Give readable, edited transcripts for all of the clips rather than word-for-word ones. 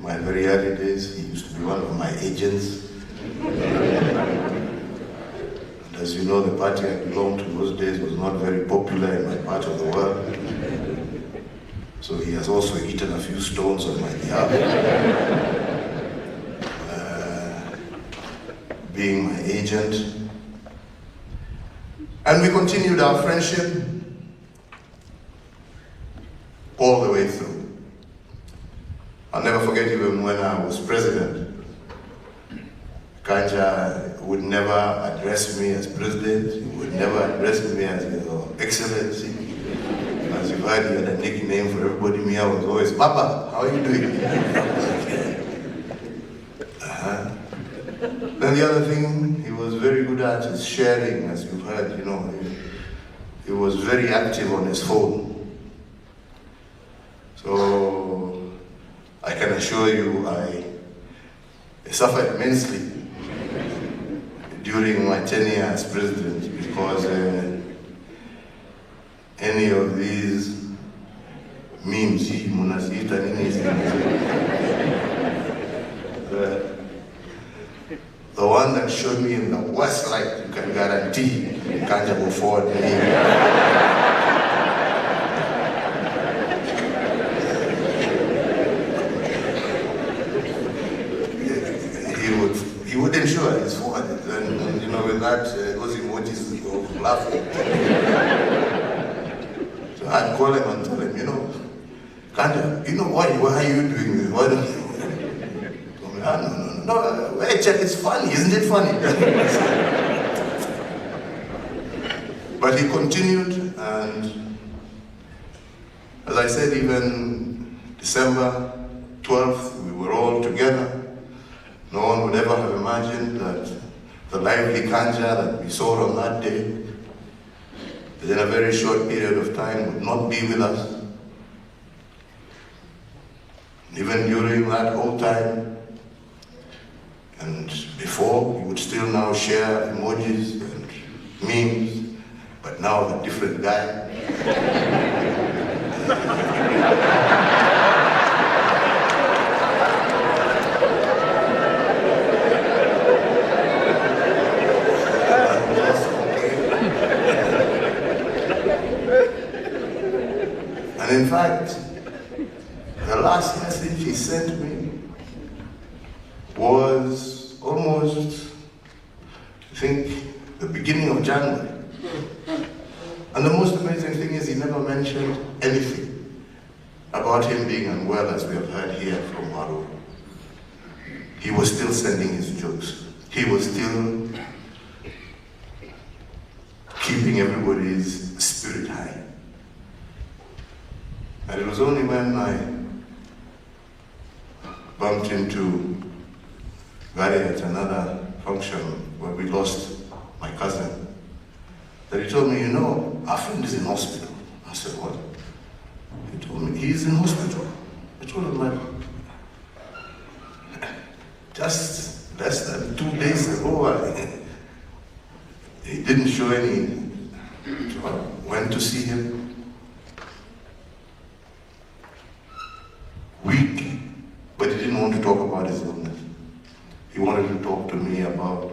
my very early days. He used to be one of my agents. And as you know, the party I belonged to those days was not very popular in my part of the world. So he has also eaten a few stones on my behalf. Being my agent. And we continued our friendship all the way through. I'll never forget even when I was president. Kanja would never address me as president. He would never address me as Your Excellency. As you heard, he had a nickname for everybody. Me, I was always, Papa, how are you doing? Then the other thing he was very good at is sharing, as you've heard, you know. He was very active on his phone. So I can assure you I suffered immensely during my tenure as president, because any of these memes, the one that showed me in the worst light, you can guarantee Kanja will forward me. He would ensure it's forwarded, and you know, with that, those emojis of laughing. So I'd call him and tell him, you know, Kanja, you know why are you doing this? Why don't you? No, wait, it's funny, isn't it funny? But he continued, and as I said, even December 12th, we were all together. No one would ever have imagined that the lively Kanja that we saw on that day, within a very short period of time, would not be with us. Even during that whole time, and before, we would still now share emojis and memes, but now a different guy. And in fact, the last message he sent me was almost, I think, the beginning of January. And the most amazing thing is he never mentioned anything about him being unwell, as we have heard here from Waruru. He was still sending his jokes. He was still keeping everybody's spirit high. And it was only when I bumped into Gary at another function where we lost my cousin, that he told me, you know, our friend is in hospital. I said, what? He told me, he's in hospital. I told him, just less than 2 days ago, he didn't show any. So I went to see him. Weak, but he didn't want to talk about his illness. He wanted to talk to me about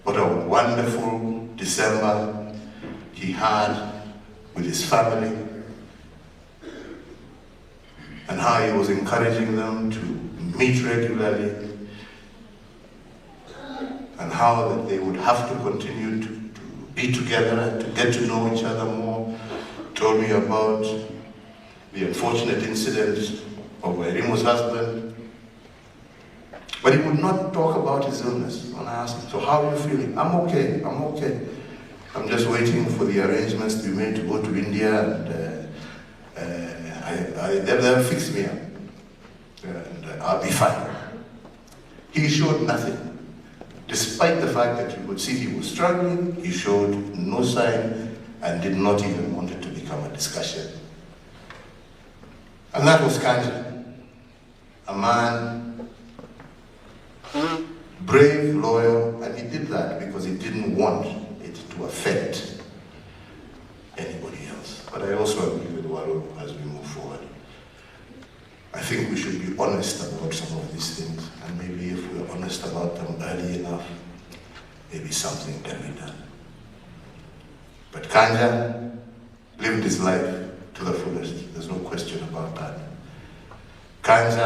what a wonderful December he had with his family, and how he was encouraging them to meet regularly, and how that they would have to continue to be together and to get to know each other more. Told me about the unfortunate incident of Wairimu's husband. But he would not talk about his illness. When I asked him, so how are you feeling? I'm okay. I'm just waiting for the arrangements to be made to go to India, and they'll fix me up. And I'll be fine. He showed nothing. Despite the fact that you could see he was struggling, he showed no sign and did not even want it to become a discussion. And that was Kanja, a man brave, loyal, and he did that because he didn't want it to affect anybody else. But I also agree with Waruru as we move forward. I think we should be honest about some of these things, and maybe if we're honest about them early enough, maybe something can be done. But Kanja lived his life to the fullest. There's no question about that. Kanja